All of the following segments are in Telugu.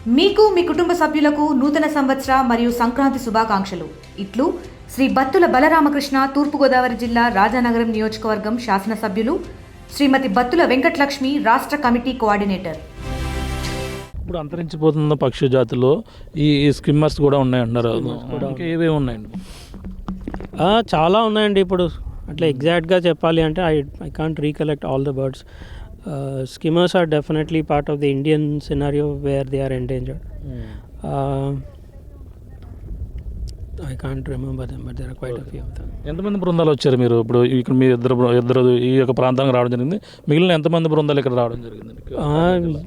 మీకు మీ కుటుంబ సభ్యులకు నూతన సంవత్సర మరియు సంక్రాంతి శుభాకాంక్షలు. ఇట్లు శ్రీ బత్తుల బలరామకృష్ణ, తూర్పుగోదావరి జిల్లా రాజానగరం నియోజకవర్గం శాసనసభ్యులు శ్రీమతి బత్తుల వెంకటలక్ష్మి, రాష్ట్ర కమిటీ కోఆర్డినేటర్. ఇప్పుడు అంతరించిపోతున్న పక్షి జాతిలో ఈ స్కిమ్మర్స్ కూడా ఉన్నాయంటున్నారు. ఇంకా ఏవేవి ఉన్నాయండి? చాలా ఉన్నాయండి. ఇప్పుడు అట్లా ఎగ్జాక్ట్గా చెప్పాలి అంటే I can't recollect all the birds. Skimmers are definitely part of the Indian scenario where they are endangered. I can't remember them, but there are quite a few of them. ఎంతమంది బృందాలు వచ్చారు మీరు? ఇప్పుడు ఇక్కడ మీ ఇద్దరు ఈ యొక్క ప్రాంతానికి రావడం జరిగింది. మిగిలిన ఎంతమంది బృందాలు ఇక్కడ రావడం జరిగింది?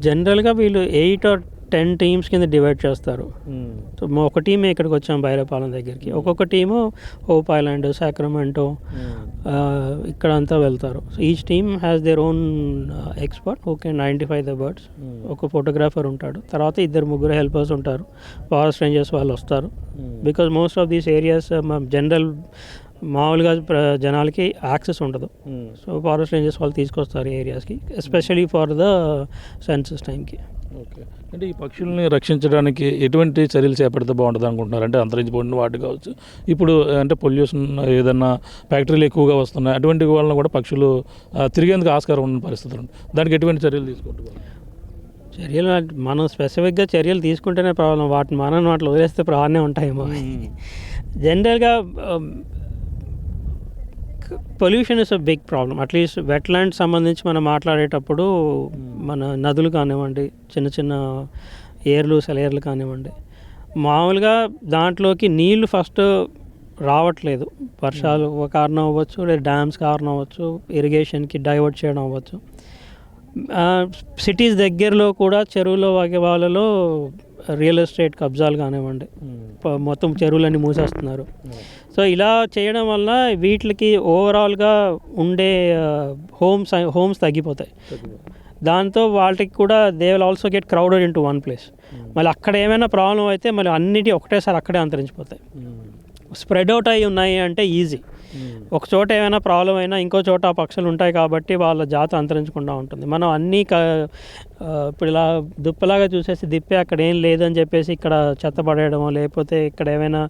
జనరల్గా వీళ్ళు 8 or 10 టీమ్స్ కింద డివైడ్ చేస్తారు. సో ఒక టీమే ఇక్కడికి వచ్చాం బైరపాలెం దగ్గరికి. ఒక్కొక్క టీము హోప్ ఐలాండ్, సాక్రమెంటో ఇక్కడ అంతా వెళ్తారు. So each team has their own expert who can identify the birds. ఒక ఫోటోగ్రాఫర్ ఉంటాడు, తర్వాత 2-3 హెల్పర్స్ ఉంటారు. ఫారెస్ట్ రేంజర్స్ వాళ్ళు వస్తారు. Because most of these areas general మామూలుగా జనాలకి యాక్సెస్ ఉండదు. సో ఫారెస్ట్ రేంజర్స్ వాళ్ళు తీసుకొస్తారు ఏరియాస్కి, ఎస్పెషలీ ఫర్ ద సెన్సస్ టైంకి. ఓకే, అంటే ఈ పక్షుల్ని రక్షించడానికి ఎటువంటి చర్యలు చేపడితే బాగుంటుంది అనుకుంటున్నారు? అంటే అంతరించిపోయిన వాటి కావచ్చు, ఇప్పుడు అంటే పొల్యూషన్, ఏదన్నా ఫ్యాక్టరీలు ఎక్కువగా వస్తున్నాయి, అటువంటి వలన కూడా పక్షులు తిరిగేందుకు ఆస్కారం ఉన్న పరిస్థితులు ఉంది. దానికి ఎటువంటి చర్యలు తీసుకుంటున్నారు? చర్యలు మనం స్పెసిఫిక్గా చర్యలు తీసుకుంటేనే ప్రాబ్లం. వాటిని మనం వాటిలో వదిలేస్తే ప్రాబ్లమే ఉంటాయేమో. జనరల్గా pollution is a big problem. At least wetland సంబంధించి మనం మాట్లాడేటప్పుడు మన నదులు కానివ్వండి, చిన్న చిన్న ఏర్లు, సెలయేర్లు కానివ్వండి, మామూలుగా దాంట్లోకి నీళ్లు ఫస్ట్ రావట్లేదు. వర్షాలు కారణం అవ్వచ్చు, లేదా డ్యామ్స్ కారణం అవ్వచ్చు, ఇరిగేషన్కి డైవర్ట్ చేయడం అవ్వచ్చు. సిటీస్ దగ్గరలో కూడా చెరువులో వాళ్ళలో రియల్ ఎస్టేట్ కబ్జాలు కానివ్వండి, మొత్తం చెరువులన్నీ మూసేస్తున్నారు. సో ఇలా చేయడం వల్ల వీటికి ఓవరాల్గా ఉండే హోమ్స్ తగ్గిపోతాయి. దాంతో వాళ్ళకి కూడా they will also get crowded in to one place. మళ్ళీ అక్కడ ఏమైనా ప్రాబ్లం అయితే మళ్ళీ అన్నిటి ఒకటేసారి అక్కడే అంతరించిపోతాయి. స్ప్రెడ్ అవుట్ అయి ఉన్నాయి అంటే ఈజీ. ఒక చోట ఏమైనా ప్రాబ్లం అయినా ఇంకో చోట ఆ పక్షులు ఉంటాయి కాబట్టి వాళ్ళ జాతి అంతరించకుండా ఉంటుంది. మనం అన్నీ ఇప్పుడు ఇలా దుప్పలాగా చూసేసి దిప్పే అక్కడ ఏం లేదని చెప్పేసి ఇక్కడ చెత్త పడేయడమో, లేకపోతే ఇక్కడ ఏమైనా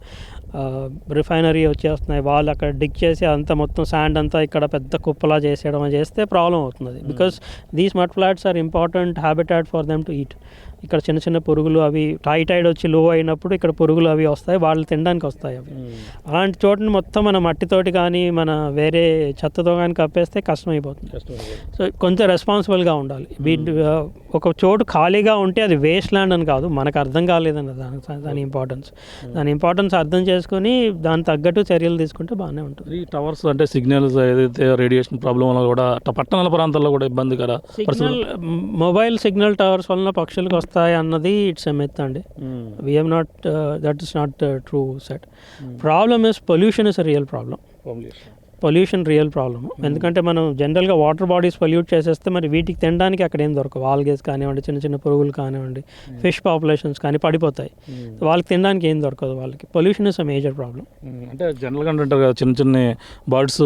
రిఫైనరీ వచ్చేస్తున్నాయి వాళ్ళు అక్కడ డిగ్ చేసి అంతా మొత్తం శాండ్ అంతా ఇక్కడ పెద్ద కుప్పలా చేసేయడం చేస్తే ప్రాబ్లం అవుతుంది. Because these mud flats are important habitat for them to eat. ఇక్కడ చిన్న చిన్న పురుగులు అవి టైడ్ వచ్చి లో అయినప్పుడు ఇక్కడ పురుగులు అవి వస్తాయి, వాళ్ళు తినడానికి వస్తాయి అవి. అలాంటి చోటుని మొత్తం మన మట్టితోటి కానీ మన వేరే చెత్తతో కానీ కప్పేస్తే కష్టమైపోతుంది. సో కొంచెం రెస్పాన్సిబుల్గా ఉండాలి. ఒక చోటు ఖాళీగా ఉంటే అది వేస్ట్ ల్యాండ్ అని కాదు, మనకు అర్థం కాలేదన్న దాని ఇంపార్టెన్స్ అర్థం చేసుకుని దాని తగ్గట్టు చర్యలు తీసుకుంటే బాగానే ఉంటుంది. ఈ టవర్స్ అంటే సిగ్నల్స్ ఏదైతే రేడియేషన్ ప్రాబ్లం వల్ల కూడా పట్టణాల ప్రాంతాల్లో కూడా ఇబ్బందికర మొబైల్ సిగ్నల్ టవర్స్ వలన పక్షులకు వస్తాయి అన్నది ఇట్స్ ఎ మిత్ అండి. We have not that is not true set. Problem is pollution is a real problem. Pollution real problem. ఎందుకంటే మనం జనరల్గా వాటర్ బాడీస్ పొల్యూట్ చేసేస్తే మరి వీటికి తినడానికి అక్కడ ఏం దొరకవు. ఆల్గేస్ కానివ్వండి, చిన్న చిన్న పురుగులు కానివ్వండి, ఫిష్ పాపులేషన్స్ కానీ పడిపోతాయి. వాళ్ళకి తినడానికి ఏం దొరకదు. వాళ్ళకి pollution is a major problem. అంటే జనరల్గా అంటారు కదా, చిన్న చిన్న బర్డ్స్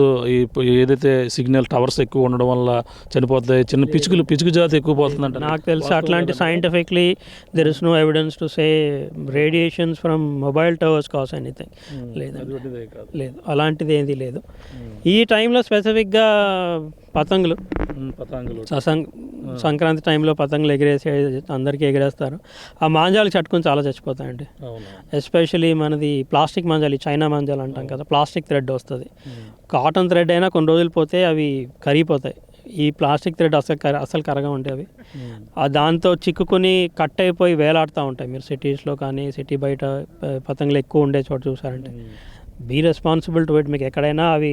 ఏదైతే సిగ్నల్ టవర్స్ ఎక్కువ ఉండడం వల్ల చనిపోతాయి, చిన్న పిచుకు జాతి ఎక్కువ పోతుంది అంటే నాకు తెలిసి అట్లాంటి scientifically there is no evidence to say radiations from mobile towers cause anything. లేదు, అలాంటిది ఏంది లేదు. ఈ టైంలో స్పెసిఫిక్గా పతంగులు సంక్రాంతి టైంలో పతంగులు ఎగిరేసే అందరికీ ఎగిరేస్తారు. ఆ మాంజాలు చట్టుకుని చాలా చచ్చిపోతాయండి. ఎస్పెషలీ మనది ప్లాస్టిక్ మాంజాలు, చైనా మాంజాలు అంటాం కదా, ప్లాస్టిక్ థ్రెడ్ వస్తుంది. కాటన్ థ్రెడ్ అయినా కొన్ని రోజులు పోతే అవి కరిగిపోతాయి. ఈ ప్లాస్టిక్ థ్రెడ్ అసలు కరగా ఉంటాయి అవి. దాంతో చిక్కుకొని కట్ అయిపోయి వేలాడుతూ ఉంటాయి. మీరు సిటీస్లో కానీ సిటీ బయట పతంగులు ఎక్కువ ఉండే చోట చూసారంటే బీ రెస్పాన్సిబుల్ టు ఇట్. మీకు ఎక్కడైనా అవి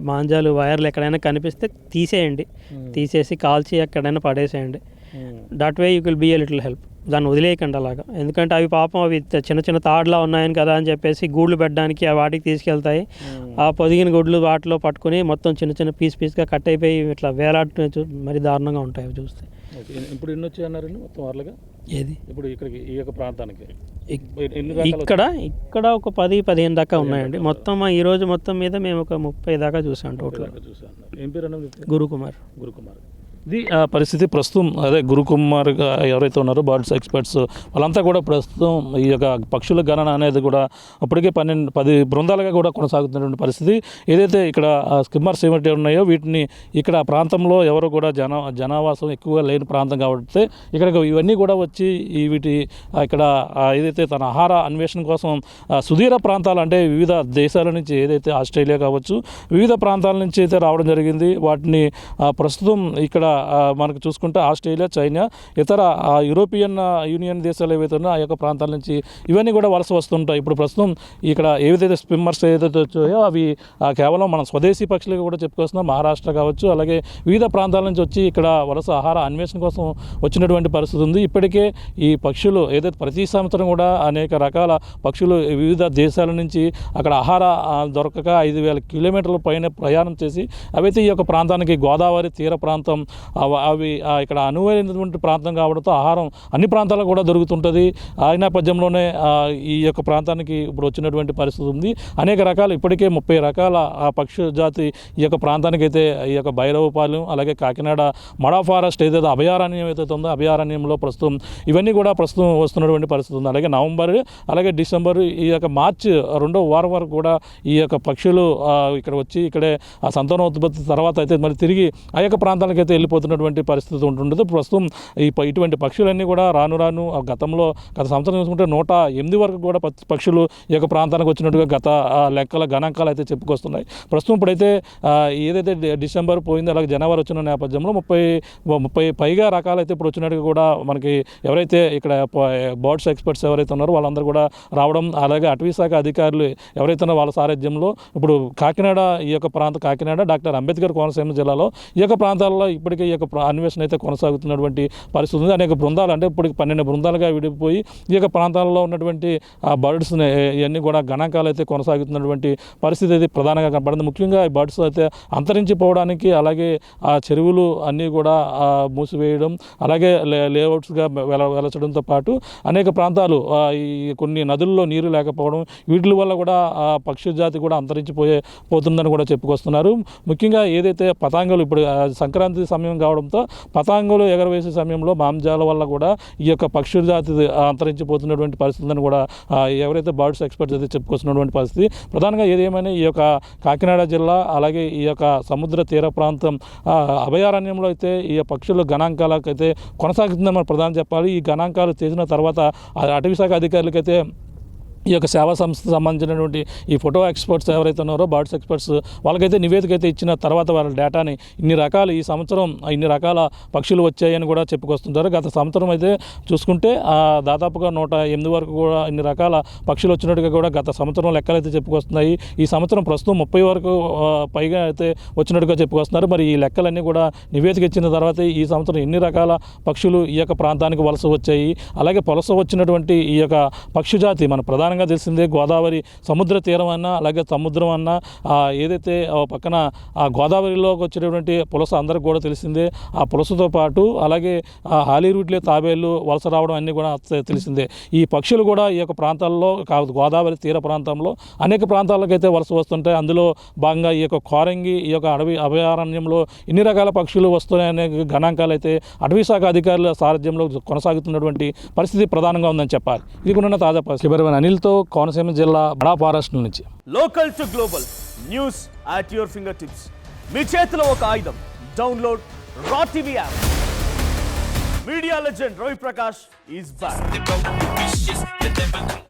మాంజాలు వైర్లు ఎక్కడైనా కనిపిస్తే తీసేయండి, తీసేసి కాల్చి ఎక్కడైనా పడేసేయండి. That way you will be a little help. దాన్ని వదిలేయకండి అలాగా. ఎందుకంటే అవి పాపం అవి చిన్న చిన్న తాడులా ఉన్నాయని కదా అని చెప్పేసి గూళ్ళు పెట్టడానికి వాటికి తీసుకెళ్తాయి. ఆ పొదిగిన గుడ్లు వాటిలో పట్టుకుని మొత్తం చిన్న చిన్న పీస్గా కట్ అయిపోయి ఇట్లా వేలాడుతూ మరి దారుణంగా ఉంటాయి అవి చూస్తే. ఇప్పుడు ఎన్ని వచ్చాయన్నారండి మొత్తం వాళ్ళగా? ఏది ఇప్పుడు ఇక్కడికి ఈ యొక్క ప్రాంతానికి ఇక్కడ ఒక 10-15 దాకా ఉన్నాయండి. మొత్తం ఈరోజు మొత్తం మీద మేము ఒక 30 దాకా చూసాం టోటల్. ఏం పేరు? గురుకుమార్. ఇది పరిస్థితి ప్రస్తుతం. అదే గురుకుమార్ ఎవరైతే ఉన్నారో బర్డ్స్ ఎక్స్పర్ట్స్ వాళ్ళంతా కూడా ప్రస్తుతం ఈ యొక్క పక్షుల గణన అనేది కూడా అప్పటికే 10 బృందాలుగా కూడా కొనసాగుతున్నటువంటి పరిస్థితి. ఏదైతే ఇక్కడ స్కిమ్మర్స్ ఏమిటి ఉన్నాయో వీటిని ఇక్కడ ప్రాంతంలో ఎవరు కూడా జనావాసం ఎక్కువగా లేని ప్రాంతం కాబట్టి ఇక్కడ ఇవన్నీ కూడా వచ్చి వీటి ఇక్కడ ఏదైతే తన ఆహార అన్వేషణ కోసం సుదీర ప్రాంతాలు అంటే వివిధ దేశాల నుంచి ఏదైతే ఆస్ట్రేలియా కావచ్చు వివిధ ప్రాంతాల నుంచి అయితే రావడం జరిగింది. వాటిని ప్రస్తుతం ఇక్కడ మనకు చూసుకుంటే ఆస్ట్రేలియా, చైనా, ఇతర యూరోపియన్ యూనియన్ దేశాలు ఏవైతే ఉన్నాయో ఆ యొక్క ప్రాంతాల నుంచి ఇవన్నీ కూడా వలస వస్తుంటాయి. ఇప్పుడు ప్రస్తుతం ఇక్కడ ఏవైతే స్పిమ్మర్స్ ఏదైతే వచ్చాయో అవి కేవలం మనం స్వదేశీ పక్షులుగా కూడా చెప్పుకొస్తున్నాం. మహారాష్ట్ర కావచ్చు అలాగే వివిధ ప్రాంతాల నుంచి వచ్చి ఇక్కడ వలస ఆహార అన్వేషణ కోసం వచ్చినటువంటి పరిస్థితి ఉంది. ఇప్పటికే ఈ పక్షులు ఏదైతే ప్రతి సంవత్సరం కూడా అనేక రకాల పక్షులు వివిధ దేశాల నుంచి అక్కడ ఆహార దొరకక 5,000 కిలోమీటర్ల పైన ప్రయాణం చేసి అవైతే ఈ యొక్క ప్రాంతానికి గోదావరి తీర ప్రాంతం అవి ఇక్కడ అనువైనటువంటి ప్రాంతం కావడంతో ఆహారం అన్ని ప్రాంతాలకు కూడా దొరుకుతుంటుంది. ఆ నేపథ్యంలోనే ఈ యొక్క ప్రాంతానికి ఇప్పుడు వచ్చినటువంటి పరిస్థితి ఉంది. అనేక రకాలు ఇప్పటికే 30 రకాల పక్షి జాతి ఈ యొక్క ప్రాంతానికి అయితే ఈ యొక్క భైరవపాలెం అలాగే కాకినాడ మడా ఫారెస్ట్ ఏదైతే అభయారణ్యం ఏదైతే ఉందో అభయారణ్యంలో ప్రస్తుతం ఇవన్నీ కూడా ప్రస్తుతం వస్తున్నటువంటి పరిస్థితి ఉంది. అలాగే నవంబర్ అలాగే డిసెంబర్ ఈ యొక్క మార్చి 2వ వారం వరకు కూడా ఈ యొక్క పక్షులు ఇక్కడ వచ్చి ఇక్కడే ఆ సంతానోత్పత్తి తర్వాత అయితే మరి తిరిగి ఆ యొక్క ప్రాంతాలకు అయితే వెళ్ళిపోతున్నటువంటి పరిస్థితి ఉంటుండదు. ప్రస్తుతం ఇటువంటి పక్షులన్నీ కూడా రాను గత సంవత్సరం చూసుకుంటే 108 వరకు కూడా పక్షులు ఈ యొక్క ప్రాంతానికి వచ్చినట్టుగా గత గణాంకాలు అయితే చెప్పుకొస్తున్నాయి. ప్రస్తుతం ఇప్పుడైతే ఏదైతే డిసెంబర్ పోయింది అలాగే జనవరి వచ్చిన నేపథ్యంలో 30 పైగా రకాలు అయితే ఇప్పుడు వచ్చినట్టుగా కూడా మనకి ఎవరైతే ఇక్కడ బర్డ్స్ ఎక్స్పర్ట్స్ ఎవరైతే ఉన్నారో వాళ్ళందరూ కూడా రావడం అలాగే అటవీ శాఖ అధికారులు ఎవరైతే ఉన్నారో వాళ్ళ సారథ్యంలో ఇప్పుడు కాకినాడ ఈ యొక్క కాకినాడ డాక్టర్ అంబేద్కర్ కోనసీమ జిల్లాలో ఈ యొక్క ప్రాంతాల్లో ఇప్పటికే ఈ యొక్క అన్వేషణ అయితే కొనసాగుతున్నటువంటి పరిస్థితి ఉంది. అనేక బృందాలు అంటే ఇప్పుడు 12 బృందాలుగా విడిపోయి ఈ యొక్క ప్రాంతాల్లో ఉన్నటువంటి బర్డ్స్ ఇవన్నీ కూడా గణాంకాలు అయితే కొనసాగుతున్నటువంటి పరిస్థితి అయితే ప్రధానంగా కనపడింది. ముఖ్యంగా ఈ బర్డ్స్ అయితే అంతరించిపోవడానికి అలాగే ఆ చెరువులు అన్నీ కూడా మూసివేయడం అలాగే లేఅవుట్స్గా వెలచడంతో పాటు అనేక ప్రాంతాలు ఈ కొన్ని నదుల్లో నీరు లేకపోవడం వీటి వల్ల కూడా పక్షి జాతి కూడా పోతుందని కూడా చెప్పుకొస్తున్నారు. ముఖ్యంగా ఏదైతే పతాంగులు ఇప్పుడు సంక్రాంతి సమయం కావడంతో పతాంగులు ఎగరవేసే సమయంలో మాంజాల వల్ల కూడా ఈ యొక్క పక్షి జాతి అంతరించిపోతున్నటువంటి పరిస్థితిని కూడా ఎవరైతే బర్డ్స్ ఎక్స్పర్ట్స్ అయితే చెప్పుకొస్తున్నటువంటి పరిస్థితి. ప్రధానంగా ఏదేమైనా ఈ యొక్క కాకినాడ జిల్లా అలాగే ఈ యొక్క సముద్ర తీర ప్రాంతం అభయారణ్యంలో అయితే ఈ పక్షుల గణాంకాలకు అయితే కొనసాగుతుందని మనం ప్రధానం చెప్పాలి. ఈ గణాంకాలు చేసిన తర్వాత అటవీ శాఖ అధికారులకైతే ఈ యొక్క సేవా సంస్థకు సంబంధించినటువంటి ఈ ఫోటో ఎక్స్పర్ట్స్ ఎవరైతే ఉన్నారో బర్డ్స్ ఎక్స్పర్ట్స్ వాళ్ళకైతే నివేదిక అయితే ఇచ్చిన తర్వాత వాళ్ళ డేటాని ఈ సంవత్సరం ఇన్ని రకాల పక్షులు వచ్చాయని కూడా చెప్పుకొస్తుంటారు. గత సంవత్సరం అయితే చూసుకుంటే దాదాపుగా 108 వరకు కూడా ఇన్ని రకాల పక్షులు వచ్చినట్టుగా కూడా గత సంవత్సరం లెక్కలు అయితే చెప్పుకొస్తున్నాయి. ఈ సంవత్సరం ప్రస్తుతం 30 వరకు పైగా అయితే వచ్చినట్టుగా చెప్పుకొస్తున్నారు. మరి ఈ లెక్కలన్నీ కూడా నివేదిక ఇచ్చిన తర్వాత ఈ సంవత్సరం ఎన్ని రకాల పక్షులు ఈ యొక్క ప్రాంతానికి వలస వచ్చాయి అలాగే వలస వచ్చినటువంటి ఈ యొక్క పక్షి జాతి మన ప్రధానంగా తెలిసిందే గోదావరి సముద్ర తీరం అన్నా అలాగే సముద్రం అన్నా ఏదైతే పక్కన ఆ గోదావరిలోకి వచ్చేటటువంటి పులస అందరికి కూడా తెలిసిందే. ఆ పులసతో పాటు అలాగే హాలీ రూట్లే తాబేళ్ళు వలస రావడం అన్నీ కూడా తెలిసిందే. ఈ పక్షులు కూడా ఈ యొక్క ప్రాంతాల్లో గోదావరి తీర ప్రాంతంలో అనేక ప్రాంతాలకైతే వలస వస్తుంటాయి. అందులో భాగంగా ఈ యొక్క కోరంగి ఈ యొక్క అభయారణ్యంలో ఇన్ని రకాల పక్షులు వస్తున్నాయనే గణాంకాలు అయితే అటవీ శాఖ అధికారుల సారథ్యంలో కొనసాగుతున్నటువంటి పరిస్థితి ప్రధానంగా ఉందని చెప్పాలి. ఇది కూడా తాజా పరిస్థితి. అనిల్తో కోనసీమ జిల్లా బడా ఫారెస్ట్ నుంచి. Local to global news at your fingertips. మీ చేతిలో ఒక ఆయుధం. Download Raw TV app. Media legend Ravi Prakash is back.